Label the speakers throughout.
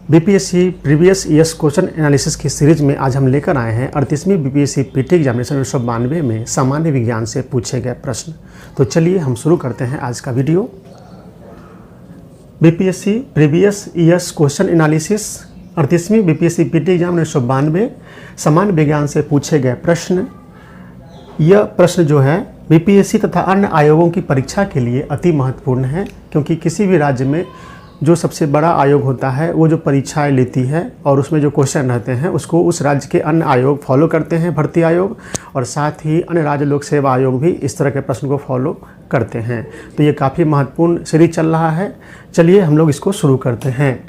Speaker 1: BPSC previous years question analysis की series में आज हम लेकर आए हैं 38वीं बीपीएससी पीटी एग्जामिनेशन 1992 में सामान्य विज्ञान से पूछे गए प्रश्न। तो चलिए हम शुरू करते हैं आज का video. BPSC previous years question analysis 38वीं बीपीएससी पीटी एग्जाम 1992 सामान्य विज्ञान से पूछे गए प्रश्न। यह प्रश्न जो है बीपीएससी तथा अन्य आयोगों की परीक्षा के लिए अति महत्वपूर्ण है, क्योंकि किसी भी राज्य में जो सबसे बड़ा आयोग होता है वो जो परीक्षाएं लेती है और उसमें जो क्वेश्चन रहते हैं उसको उस राज्य के अन्य आयोग फॉलो करते हैं, भर्ती आयोग, और साथ ही अन्य राज्य लोक सेवा आयोग भी इस तरह के प्रश्न को फॉलो करते हैं। तो ये काफ़ी महत्वपूर्ण सीरीज चल रहा है। चलिए हम लोग इसको शुरू करते हैं।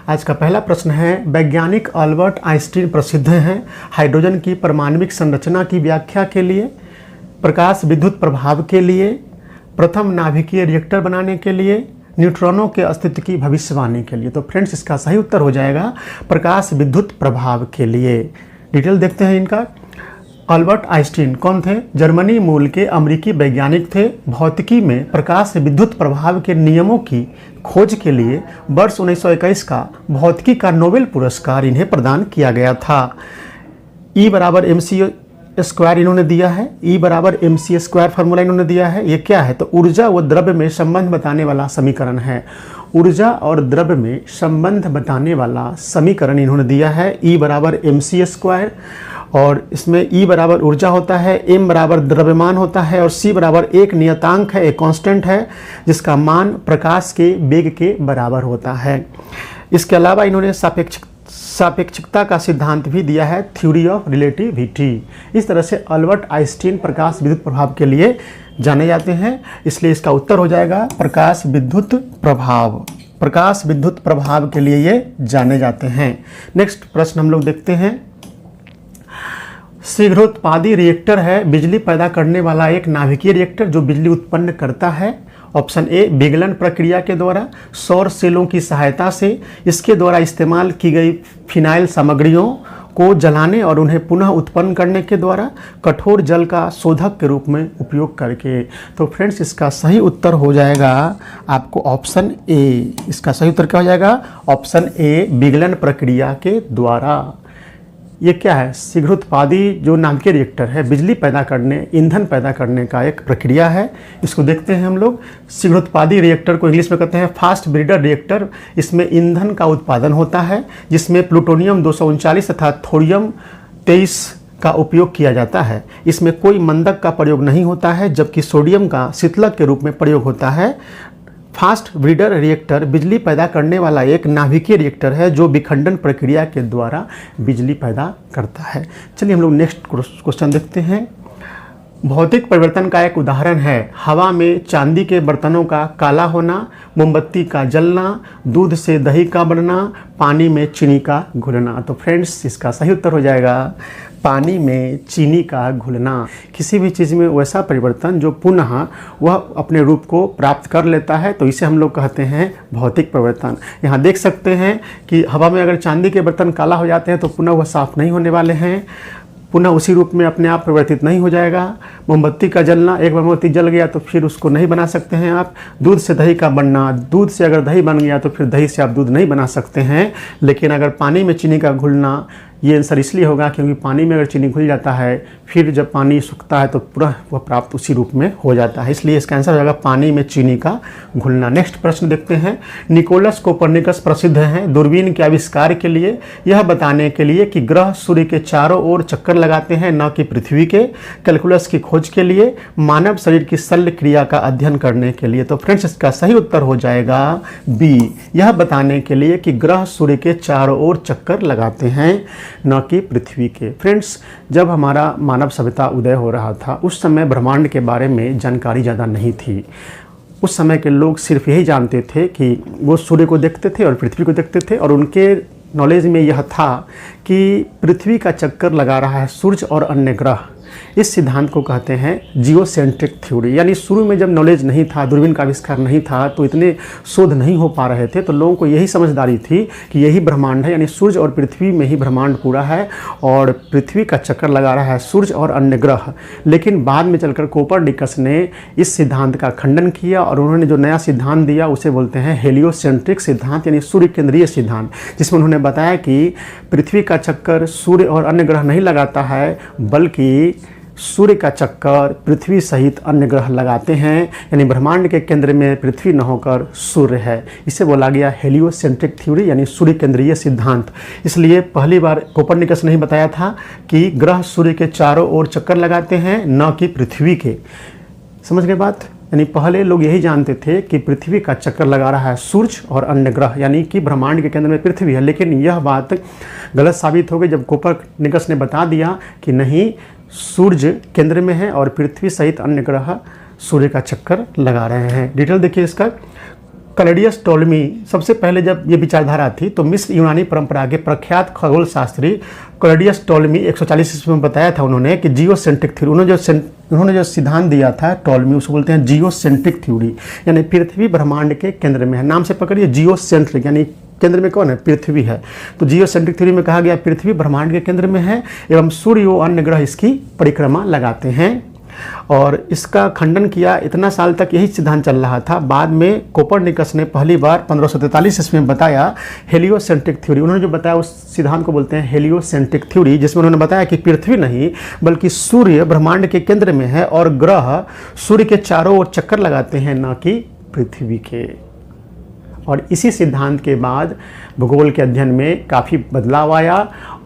Speaker 1: आज का पहला प्रश्न है, वैज्ञानिक अल्बर्ट आइंस्टीन प्रसिद्ध हैं हाइड्रोजन की परमाणविक संरचना की व्याख्या के लिए, प्रकाश विद्युत प्रभाव के लिए, प्रथम नाभिकीय रिएक्टर बनाने के लिए, न्यूट्रॉनों के अस्तित्व की भविष्यवाणी के लिए। तो फ्रेंड्स इसका सही उत्तर हो जाएगा प्रकाश विद्युत प्रभाव के लिए। डिटेल देखते हैं इनका। अल्बर्ट आइंस्टीन कौन थे? जर्मनी मूल के अमेरिकी वैज्ञानिक थे। भौतिकी में प्रकाश विद्युत प्रभाव के नियमों की खोज के लिए वर्ष 1921 का भौतिकी का नोबेल पुरस्कार इन्हें प्रदान किया गया था। E बराबर mc स्क्वायर इन्होंने दिया है। E बराबर mc स्क्वायर फार्मूला इन्होंने दिया है। ये क्या है? तो ऊर्जा व द्रव्य में संबंध बताने वाला समीकरण है। ऊर्जा और द्रव्य में संबंध बताने वाला समीकरण इन्होंने दिया है। E बराबर mc स्क्वायर, और इसमें E बराबर ऊर्जा होता है, m बराबर द्रव्यमान होता है और c बराबर एक नियतांक है, एक कांस्टेंट है जिसका मान प्रकाश के वेग के बराबर होता है। इसके अलावा इन्होंने सापेक्षिकता का सिद्धांत भी दिया है, थ्योरी ऑफ रिलेटिविटी। इस तरह से अल्बर्ट आइंस्टीन प्रकाश विद्युत प्रभाव के लिए जाने जाते हैं, इसलिए इसका उत्तर हो जाएगा प्रकाश विद्युत प्रभाव। प्रकाश विद्युत प्रभाव के लिए ये जाने जाते हैं। नेक्स्ट प्रश्न हम लोग देखते हैं। शीघ्रोत्पादी रिएक्टर है बिजली पैदा करने वाला एक नाभिकीय रिएक्टर जो बिजली उत्पन्न करता है। ऑप्शन ए, विगलन प्रक्रिया के द्वारा, सौर सेलों की सहायता से, इसके द्वारा इस्तेमाल की गई फिनाइल सामग्रियों को जलाने और उन्हें पुनः उत्पन्न करने के द्वारा, कठोर जल का शोधक के रूप में उपयोग करके। तो फ्रेंड्स इसका सही उत्तर हो जाएगा आपको ऑप्शन ए। इसका सही उत्तर क्या हो जाएगा? ऑप्शन ए, विगलन प्रक्रिया के द्वारा। ये क्या है? शीघ्रोत्पादी जो नाभिकीय रिएक्टर है बिजली पैदा करने, ईंधन पैदा करने का एक प्रक्रिया है। इसको देखते हैं हम लोग। शीघ्रोत्पादी रिएक्टर को इंग्लिश में कहते हैं फास्ट ब्रीडर रिएक्टर। इसमें ईंधन का उत्पादन होता है जिसमें प्लूटोनियम 239 तथा थोरियम 23 का उपयोग किया जाता है। इसमें कोई मंदक का प्रयोग नहीं होता है, जबकि सोडियम का शीतलक के रूप में प्रयोग होता है। फास्ट ब्रीडर रिएक्टर बिजली पैदा करने वाला एक नाभिकीय रिएक्टर है जो विखंडन प्रक्रिया के द्वारा बिजली पैदा करता है। चलिए हम लोग नेक्स्ट क्वेश्चन देखते हैं। भौतिक परिवर्तन का एक उदाहरण है हवा में चांदी के बर्तनों का काला होना, मोमबत्ती का जलना, दूध से दही का बनना, पानी में चीनी का घुलना। तो फ्रेंड्स इसका सही उत्तर हो जाएगा पानी में चीनी का घुलना। किसी भी चीज़ में वैसा परिवर्तन जो पुनः वह अपने रूप को प्राप्त कर लेता है, तो इसे हम लोग कहते हैं भौतिक परिवर्तन। यहाँ देख सकते हैं कि हवा में अगर चांदी के बर्तन काला हो जाते हैं तो पुनः वह साफ नहीं होने वाले हैं, पुनः उसी रूप में अपने आप परिवर्तित नहीं हो जाएगा। मोमबत्ती का जलना, एक बार मोमबत्ती जल गया तो फिर उसको नहीं बना सकते हैं आप। दूध से दही का बनना, दूध से अगर दही बन गया तो फिर दही से आप दूध नहीं बना सकते हैं। लेकिन अगर पानी में चीनी का घुलना, ये आंसर इसलिए होगा क्योंकि पानी में अगर चीनी घुल जाता है फिर जब पानी सूखता है तो पूरा वह प्राप्त उसी रूप में हो जाता है, इसलिए इसका आंसर हो जाएगा पानी में चीनी का घुलना। नेक्स्ट प्रश्न देखते हैं। निकोलस कोपरनिकस प्रसिद्ध हैं दूरबीन के आविष्कार के लिए, यह बताने के लिए कि ग्रह सूर्य के चारों ओर चक्कर लगाते हैं न कि पृथ्वी के, कैलकुलस की खोज के लिए, मानव शरीर की शल्य क्रिया का अध्ययन करने के लिए। तो फ्रेंड्स इसका सही उत्तर हो जाएगा बी, यह बताने के लिए कि ग्रह सूर्य के चारों ओर चक्कर लगाते हैं न कि पृथ्वी के। फ्रेंड्स जब हमारा मानव सभ्यता उदय हो रहा था उस समय ब्रह्मांड के बारे में जानकारी ज़्यादा नहीं थी। उस समय के लोग सिर्फ यही जानते थे कि वो सूर्य को देखते थे और पृथ्वी को देखते थे, और उनके नॉलेज में यह था कि पृथ्वी का चक्कर लगा रहा है सूर्य और अन्य ग्रह, इस सिद्धांत को कहते हैं जियोसेंट्रिक थ्योरी। यानी शुरू में जब नॉलेज नहीं था, दूरबीन का आविष्कार नहीं था, तो इतने शोध नहीं हो पा रहे थे, तो लोगों को यही समझदारी थी कि यही ब्रह्मांड है, यानी सूर्य और पृथ्वी में ही ब्रह्मांड पूरा है और पृथ्वी का चक्कर लगा रहा है सूर्य और अन्य ग्रह। लेकिन बाद में चलकर कोपरनिकस ने इस सिद्धांत का खंडन किया और उन्होंने जो नया सिद्धांत दिया उसे बोलते हैं हेलियोसेंट्रिक सिद्धांत, यानी सूर्य केंद्रीय सिद्धांत, जिसमें उन्होंने बताया कि पृथ्वी का चक्कर सूर्य और अन्य ग्रह नहीं लगाता है, बल्कि सूर्य का चक्कर पृथ्वी सहित अन्य ग्रह लगाते हैं। यानी ब्रह्मांड के केंद्र में पृथ्वी न होकर सूर्य है। इसे बोला गया हेलियोसेंट्रिक थ्योरी, यानी सूर्य केंद्रीय सिद्धांत। इसलिए पहली बार कोपरनिकस ने ही बताया था कि ग्रह सूर्य के चारों ओर चक्कर लगाते हैं, न कि पृथ्वी के। समझ गए बात? यानी पहले लोग यही जानते थे कि पृथ्वी का चक्कर लगा रहा है सूर्य और अन्य ग्रह, यानी कि ब्रह्मांड के केंद्र में पृथ्वी है। लेकिन यह बात गलत साबित हो गई जब कोपरनिकस ने बता दिया कि नहीं, सूर्य केंद्र में है और पृथ्वी सहित अन्य ग्रह सूर्य का चक्कर लगा रहे हैं। डिटेल देखिए इसका। क्लॉडियस टोलेमी, सबसे पहले जब ये विचारधारा थी तो मिस्र यूनानी परंपरा के प्रख्यात खगोल शास्त्री क्लॉडियस टोलेमी 140 ईस्वी में बताया था उन्होंने कि जियोसेंट्रिक थ्योरी, उन्होंने जो सिद्धांत दिया था टोलेमी, उसको बोलते हैं जियोसेंट्रिक थ्योरी। यानी पृथ्वी ब्रह्मांड के केंद्र में है। नाम से पकड़िए, जियोसेंट्रिक, यानी केंद्र में कौन है? पृथ्वी है। तो जियोसेंट्रिक थ्योरी में कहा गया पृथ्वी ब्रह्मांड के केंद्र में है एवं सूर्य और अन्य ग्रह इसकी परिक्रमा लगाते हैं। और इसका खंडन किया, इतना साल तक यही सिद्धांत चल रहा था। बाद में कोपरनिकस ने पहली बार 1543 ईस्वी में बताया हेलियोसेंट्रिक थ्योरी। उन्होंने जो बताया उस सिद्धांत को बोलते हैं हेलियोसेंट्रिक थ्योरी, जिसमें उन्होंने बताया कि पृथ्वी नहीं बल्कि सूर्य ब्रह्मांड के केंद्र में है और ग्रह सूर्य के चारों ओर चक्कर लगाते हैं, न कि पृथ्वी के। और इसी सिद्धांत के बाद भूगोल के अध्ययन में काफ़ी बदलाव आया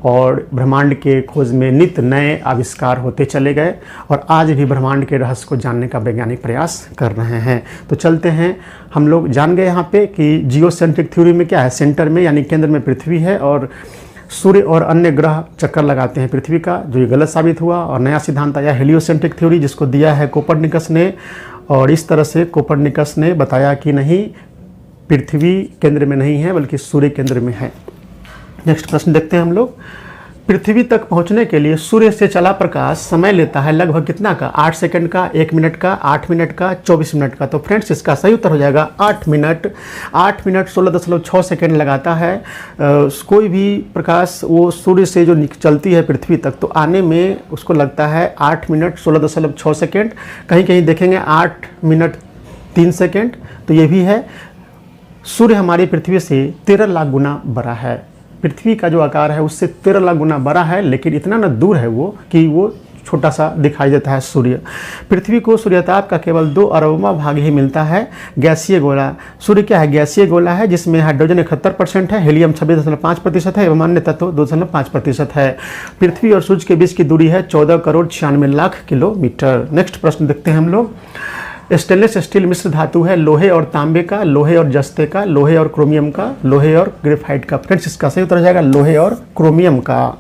Speaker 1: और ब्रह्मांड के खोज में नित्य नए आविष्कार होते चले गए और आज भी ब्रह्मांड के रहस्य को जानने का वैज्ञानिक प्रयास कर रहे हैं। तो चलते हैं, हम लोग जान गए यहाँ पे कि जियोसेंट्रिक थ्योरी में क्या है, सेंटर में यानी केंद्र में पृथ्वी है और सूर्य और अन्य ग्रह चक्कर लगाते हैं पृथ्वी का, जो ये गलत साबित हुआ। और नया सिद्धांत आया हेलियोसेंट्रिक थ्योरी, जिसको दिया है कोपरनिकस ने। और इस तरह से कोपरनिकस ने बताया कि नहीं, पृथ्वी केंद्र में नहीं है बल्कि सूर्य केंद्र में है। नेक्स्ट प्रश्न देखते हैं हम लोग। पृथ्वी तक पहुंचने के लिए सूर्य से चला प्रकाश समय लेता है लगभग कितना का? 8 सेकंड का, 1 मिनट का, 8 मिनट का, 24 मिनट का। तो फ्रेंड्स इसका सही उत्तर हो जाएगा 8 मिनट। 8 मिनट 16.6 सेकंड लगाता है कोई भी प्रकाश वो सूर्य से जो चलती है पृथ्वी तक, तो आने में उसको लगता है 8 मिनट 16.6 सेकंड। कहीं कहीं देखेंगे 8 मिनट 3 सेकंड। तो ये भी है। सूर्य हमारी पृथ्वी से 13 लाख गुना बड़ा है। पृथ्वी का जो आकार है उससे 13 लाख गुना बड़ा है, लेकिन इतना ना दूर है वो कि वो छोटा सा दिखाई देता है सूर्य। पृथ्वी को सूर्यताप का केवल 2 अरबवां भाग ही मिलता है। गैसीय गोला, सूर्य क्या है? गैसीय गोला है जिसमें हाइड्रोजन 71% है, हीलियम 26.5% है एवं अन्य तत्व 2.5% है। पृथ्वी और सूर्य के बीच की दूरी है 14 करोड़ 96 लाख किलोमीटर। नेक्स्ट प्रश्न देखते हैं हम लोग। स्टेनलेस स्टील मिश्र धातु है लोहे और तांबे का, लोहे और जस्ते का, लोहे और क्रोमियम का, लोहे और ग्रेफाइट का। फ्रेंड्स इसका सही उत्तर हो जाएगा लोहे और क्रोमियम का।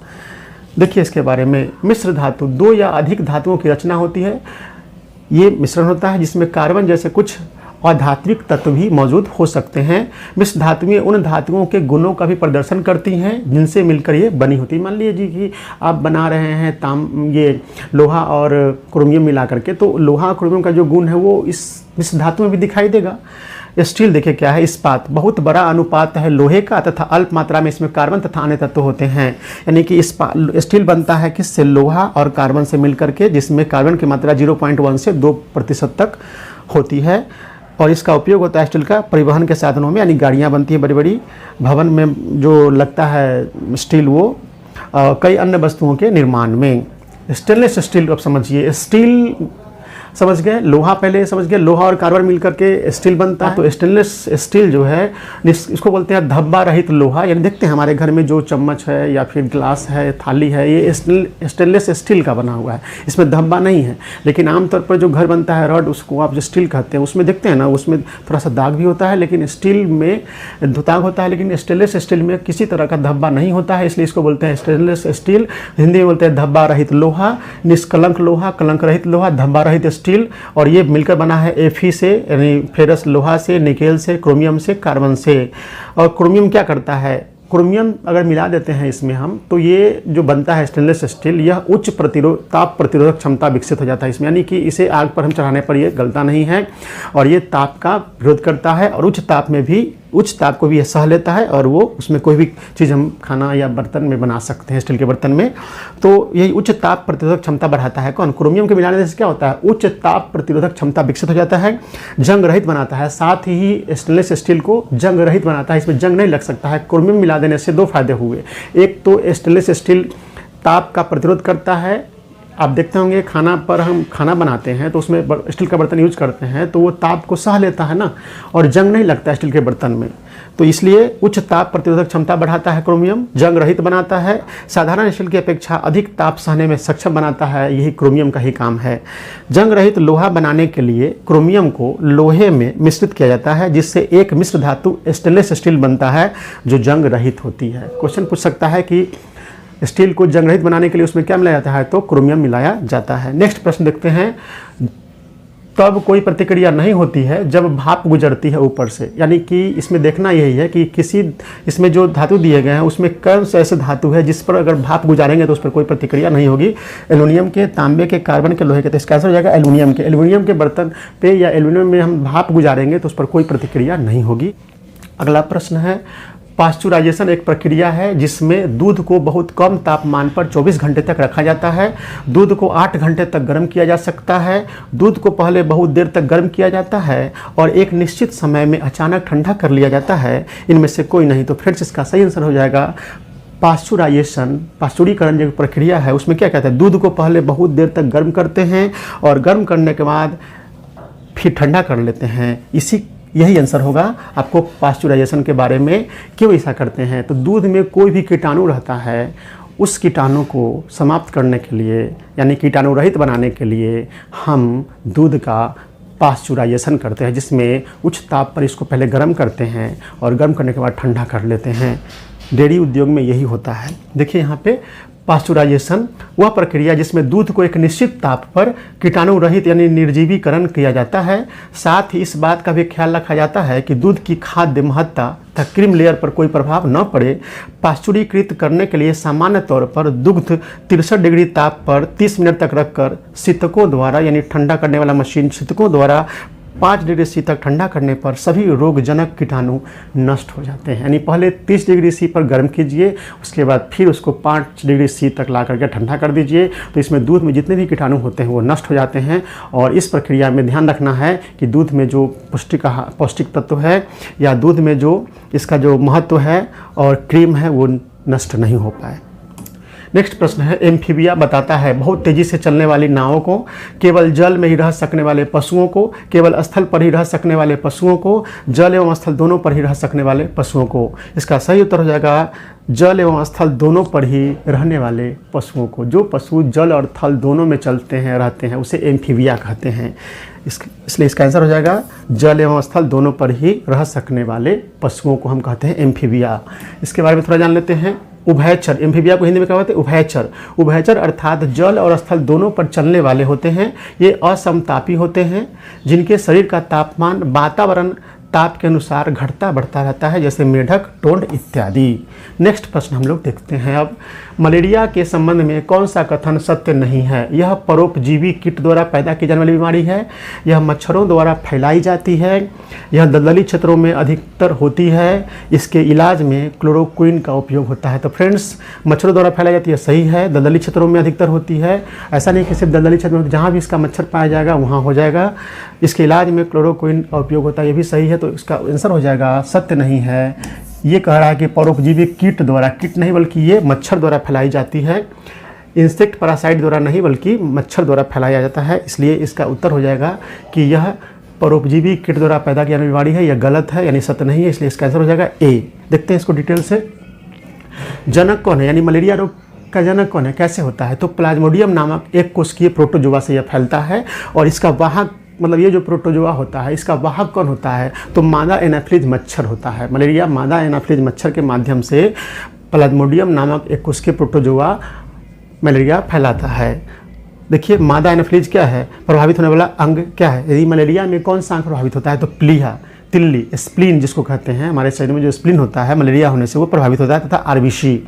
Speaker 1: देखिए इसके बारे में, मिश्र धातु 2 या अधिक धातुओं की रचना होती है। ये मिश्रण होता है जिसमें कार्बन जैसे कुछ अधात्विक तत्व भी मौजूद हो सकते हैं। मिश्र धातुएं उन धातुओं के गुणों का भी प्रदर्शन करती हैं जिनसे मिलकर ये बनी होती है। मान लीजिए कि आप बना रहे हैं ये लोहा और क्रोमियम मिला करके, तो लोहा और क्रोमियम का जो गुण है वो इस मिश्र धातु में भी दिखाई देगा। स्टील देखिए क्या है, इस्पात बहुत बड़ा अनुपात है लोहे का तथा अल्प मात्रा में इसमें कार्बन तथा अन्य तत्व होते हैं। यानी कि स्टील बनता है किससे? लोहा और कार्बन से मिलकर के, जिसमें कार्बन की मात्रा 0.1 से 2% तक होती है। और इसका उपयोग होता है स्टील का परिवहन के साधनों में, यानी गाड़ियाँ बनती है बड़ी बड़ी, भवन में जो लगता है स्टील वो कई अन्य वस्तुओं के निर्माण में। स्टेनलेस स्टील अब समझिए, स्टील समझ गए, लोहा पहले समझ गए, लोहा और कार्बन मिलकर के स्टील बनता है। तो स्टेनलेस स्टील जो है इसको बोलते हैं धब्बा रहित लोहा। यानी देखते हैं हमारे घर में जो चम्मच है या फिर ग्लास है, थाली है, ये स्टेनलेस स्टील का बना हुआ है, इसमें धब्बा नहीं है। लेकिन आमतौर पर जो घर बनता है रॉड, उसको आप जो स्टील कहते हैं, उसमें देखते हैं ना, उसमें थोड़ा सा दाग भी होता है, लेकिन स्टील में दाग होता है, लेकिन स्टेनलेस स्टील में किसी तरह का धब्बा नहीं होता है, इसलिए इसको बोलते हैं स्टेनलेस स्टील। हिंदी में बोलते हैं धब्बा रहित लोहा, निष्कलंक लोहा, कलंक रहित लोहा, धब्बा रहित स्टील। और ये मिलकर बना है Fe से, यानी फेरस लोहा से, निकेल से, क्रोमियम से, कार्बन से। और क्रोमियम क्या करता है? क्रोमियम अगर मिला देते हैं इसमें हम, तो ये जो बनता है स्टेनलेस स्टील, यह उच्च ताप प्रतिरोधक क्षमता विकसित हो जाता है इसमें, यानी कि इसे आग पर हम चढ़ाने पर ये गलता नहीं है और ये ताप का विरोध करता है और उच्च ताप को भी यह सह लेता है और वो उसमें कोई भी चीज़ हम खाना या बर्तन में बना सकते हैं, स्टील के बर्तन में। तो यही उच्च ताप प्रतिरोधक क्षमता बढ़ाता है। कौन? क्रोमियम के मिलाने से क्या होता है? उच्च ताप प्रतिरोधक क्षमता विकसित हो जाता है, जंग रहित बनाता है, साथ ही स्टेनलेस स्टील को जंग रहित बनाता है, इसमें जंग नहीं लग सकता है। क्रोमियम मिला देने से 2 फायदे हुए। एक तो स्टेनलेस स्टील ताप का प्रतिरोध करता है। आप देखते होंगे खाना पर हम खाना बनाते हैं तो उसमें स्टील का बर्तन यूज करते हैं तो वो ताप को सह लेता है ना, और जंग नहीं लगता स्टील के बर्तन में। तो इसलिए उच्च ताप प्रतिरोधक क्षमता बढ़ाता है क्रोमियम, जंग रहित बनाता है, साधारण स्टील की अपेक्षा अधिक ताप सहने में सक्षम बनाता है। यही क्रोमियम का ही काम है। जंग रहित लोहा बनाने के लिए क्रोमियम को लोहे में मिश्रित किया जाता है, जिससे एक मिश्र धातु स्टेनलेस स्टील बनता है जो जंग रहित होती है। क्वेश्चन पूछ सकता है कि स्टील को जंग रहित बनाने के लिए उसमें क्या मिलाया जाता है? तो क्रोमियम मिलाया जाता है। नेक्स्ट प्रश्न देखते हैं। तब कोई प्रतिक्रिया नहीं होती है जब भाप गुजरती है ऊपर से, यानी कि इसमें देखना यही है कि इसमें जो धातु दिए गए हैं उसमें कौन से ऐसे धातु है जिस पर अगर भाप गुजारेंगे तो उस पर कोई प्रतिक्रिया नहीं होगी। एल्युमिनियम के, तांबे के, कार्बन के, लोहे के। तो इसका आंसर हो जाएगा एल्युमिनियम के। एल्युमिनियम के बर्तन पे या एल्युमिनियम में हम भाप गुजारेंगे तो उस पर कोई प्रतिक्रिया नहीं होगी। अगला प्रश्न है, पास्चुराइजेशन एक प्रक्रिया है जिसमें दूध को बहुत कम तापमान पर 24 घंटे तक रखा जाता है। दूध को 8 घंटे तक गर्म किया जा सकता है। दूध को पहले बहुत देर तक गर्म किया जाता है और एक निश्चित समय में अचानक ठंडा कर लिया जाता है। इनमें से कोई नहीं। तो फ्रेंड्स इसका सही आंसर हो जाएगा पास्चुराइजेशन। पास्चुरीकरण जो प्रक्रिया है उसमें क्या कहते हैं? दूध को पहले बहुत देर तक गर्म करते हैं और गर्म करने के बाद फिर ठंडा कर लेते हैं। यही आंसर होगा आपको पास्चुराइजेशन के बारे में। क्यों ऐसा करते हैं? तो दूध में कोई भी कीटाणु रहता है, उस कीटाणु को समाप्त करने के लिए, यानी कीटाणु रहित बनाने के लिए हम दूध का पास्चुराइजेशन करते हैं, जिसमें उच्च ताप पर इसको पहले गर्म करते हैं और गर्म करने के बाद ठंडा कर लेते हैं। डेयरी उद्योग में यही होता है। देखिए यहाँ पे पास्चुराइजेशन वह प्रक्रिया जिसमें दूध को एक निश्चित ताप पर कीटाणु रहित यानी निर्जीवीकरण किया जाता है। साथ ही इस बात का भी ख्याल रखा जाता है कि दूध की खाद्य महत्ता तथा क्रीम लेयर पर कोई प्रभाव न पड़े। पास्चुरीकृत करने के लिए सामान्य तौर पर दुग्ध 63 डिग्री ताप पर 30 मिनट तक रखकर शीतकों द्वारा, यानी ठंडा करने वाला मशीन शीतकों द्वारा 5 डिग्री सी तक ठंडा करने पर सभी रोगजनक कीटाणु नष्ट हो जाते हैं। यानी पहले 30 डिग्री सी पर गर्म कीजिए, उसके बाद फिर उसको 5 डिग्री सी तक ला करके ठंडा कर दीजिए, तो इसमें दूध में जितने भी कीटाणु होते हैं वो नष्ट हो जाते हैं। और इस प्रक्रिया में ध्यान रखना है कि दूध में जो पौष्टिक तत्व है या दूध में जो इसका जो महत्व है और क्रीम है वो नष्ट नहीं हो पाए। नेक्स्ट प्रश्न है, एम्फीबिया बताता है बहुत तेजी से चलने वाली नावों को, केवल जल में ही रह सकने वाले पशुओं को, केवल स्थल पर ही रह सकने वाले पशुओं को, जल एवं स्थल दोनों पर ही रह सकने वाले पशुओं को। इसका सही उत्तर हो जाएगा जल एवं स्थल दोनों पर ही रहने वाले पशुओं को। जो पशु जल और थल दोनों में चलते हैं, रहते हैं, उसे एम्फीबिया कहते हैं। इसलिए इसका आंसर हो जाएगा जल एवं स्थल दोनों पर ही रह सकने वाले पशुओं को हम कहते हैं एम्फीबिया। इसके बारे में थोड़ा जान लेते हैं। उभयचर, एम्फीबिया को हिंदी में क्या कहते हैं? उभयचर। उभयचर अर्थात जल और स्थल दोनों पर चलने वाले होते हैं। ये असमतापी होते हैं, जिनके शरीर का तापमान वातावरण ताप के अनुसार घटता बढ़ता रहता है, जैसे मेढक, टोंड इत्यादि। नेक्स्ट प्रश्न हम लोग देखते हैं अब, मलेरिया के संबंध में कौन सा कथन सत्य नहीं है? यह परोपजीवी कीट द्वारा पैदा की जाने वाली बीमारी है, यह मच्छरों द्वारा फैलाई जाती है, यह दलदली क्षेत्रों में अधिकतर होती है, इसके इलाज में क्लोरोक्विन का उपयोग होता है। तो फ्रेंड्स मच्छरों द्वारा फैलाई जाती है, सही है। दलदली क्षेत्रों में अधिकतर होती है, ऐसा नहीं कि सिर्फ दलदली क्षेत्र में, जहाँ भी इसका मच्छर पाया जाएगा वहाँ हो जाएगा। इसके इलाज में क्लोरोक्विन का उपयोग होता है, ये भी सही है। तो इसका आंसर हो जाएगा सत्य नहीं है। ये कह रहा है कि परोपजीवी कीट द्वारा, कीट नहीं बल्कि ये मच्छर द्वारा फैलाई जाती है, इंसेक्ट पैरासाइट द्वारा नहीं बल्कि मच्छर द्वारा फैलाया जाता है। इसलिए इसका उत्तर हो जाएगा कि यह परोपजीवी कीट द्वारा पैदा की जाने बीमारी है, यह गलत है, यानी सत्य नहीं है। इसलिए इसका आंसर हो जाएगा ए। देखते हैं इसको डिटेल से। जनक कौन है, यानी मलेरिया रोग का जनक कौन है, कैसे होता है? तो प्लाज्मोडियम नामक एक कोशिकीय प्रोटोजोआ से यह फैलता है और इसका वाहक, मतलब ये जो प्रोटोजोआ होता है इसका वाहक कौन होता है? तो मादा एनाफिलीज मच्छर होता है। मलेरिया मादा एनाफिलीज मच्छर के माध्यम से प्लाज्मोडियम नामक एक कोशिकीय प्रोटोजोआ मलेरिया फैलाता है। देखिए मादा एनाफिलीज क्या है? प्रभावित होने वाला अंग क्या है? यदि मलेरिया में कौन सा अंग प्रभावित होता है? तो प्लीहा। तिल्ली, स्प्लीन जिसको कहते हैं, हमारे शरीर में जो स्प्लीन होता है मलेरिया होने से वो प्रभावित होता है, तथा आरबीसी।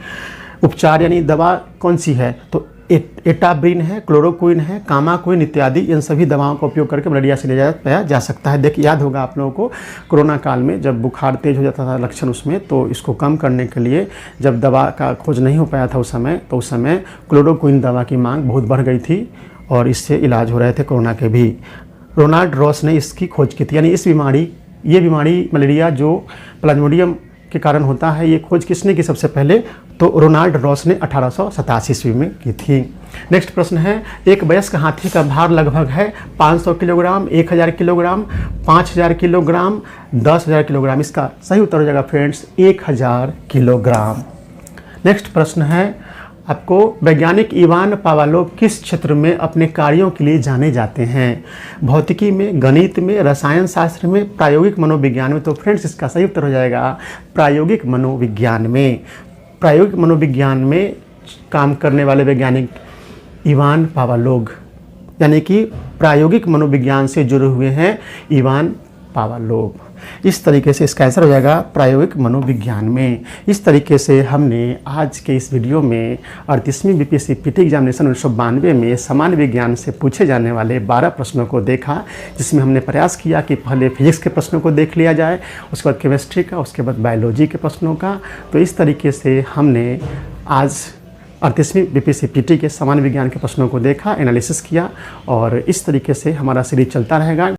Speaker 1: उपचार यानी दवा कौन सी है, तो एटाब्रिन है, क्लोरोक्विन है, कामाक्विन इत्यादि, इन सभी दवाओं का उपयोग करके मलेरिया से निजात पाया जा सकता है। देखिए याद होगा आप लोगों को कोरोना काल में जब बुखार तेज हो जाता था लक्षण उसमें, तो इसको कम करने के लिए जब दवा का खोज नहीं हो पाया था उस समय, तो उस समय क्लोरोक्विन दवा की मांग बहुत बढ़ गई थी और इससे इलाज हो रहे थे कोरोना के भी। रोनाल्ड रॉस ने इसकी खोज की थी, यानी ये बीमारी मलेरिया जो प्लाज्मोडियम के कारण होता है, ये खोज किसने की सबसे पहले, तो रोनाल्ड रॉस ने 1887 ईस्वी में की थी। नेक्स्ट प्रश्न है, एक वयस्क हाथी का भार लगभग है 500 किलोग्राम, 1000 किलोग्राम, 5000 किलोग्राम, 10,000 किलोग्राम। इसका सही उत्तर हो जाएगा फ्रेंड्स 1000 किलोग्राम। नेक्स्ट प्रश्न है आपको, वैज्ञानिक इवान पावालोव किस क्षेत्र में अपने कार्यों के लिए जाने जाते हैं, भौतिकी में, गणित में, रसायन शास्त्र में, प्रायोगिक मनोविज्ञान में। तो फ्रेंड्स इसका सही उत्तर हो जाएगा प्रायोगिक मनोविज्ञान में। प्रायोगिक मनोविज्ञान में काम करने वाले वैज्ञानिक इवान पावालोव, यानी कि प्रायोगिक मनोविज्ञान से जुड़े हुए हैं इवान पावालोव। इस तरीके से इसका आंसर हो जाएगा प्रायोगिक मनोविज्ञान में। इस तरीके से हमने आज के इस वीडियो में 38वीं बीपीएससी पीटी एग्जामिनेशन 1992 में सामान्य विज्ञान से पूछे जाने वाले 12 प्रश्नों को देखा, जिसमें हमने प्रयास किया कि पहले फिजिक्स के प्रश्नों को देख लिया जाए, उसके बाद केमिस्ट्री का, उसके बाद बायोलॉजी के प्रश्नों का। तो इस तरीके से हमने आज 38वीं बीपीएससी पीटी के सामान्य विज्ञान के प्रश्नों को देखा, एनालिसिस किया, और इस तरीके से हमारा सीरीज चलता रहेगा।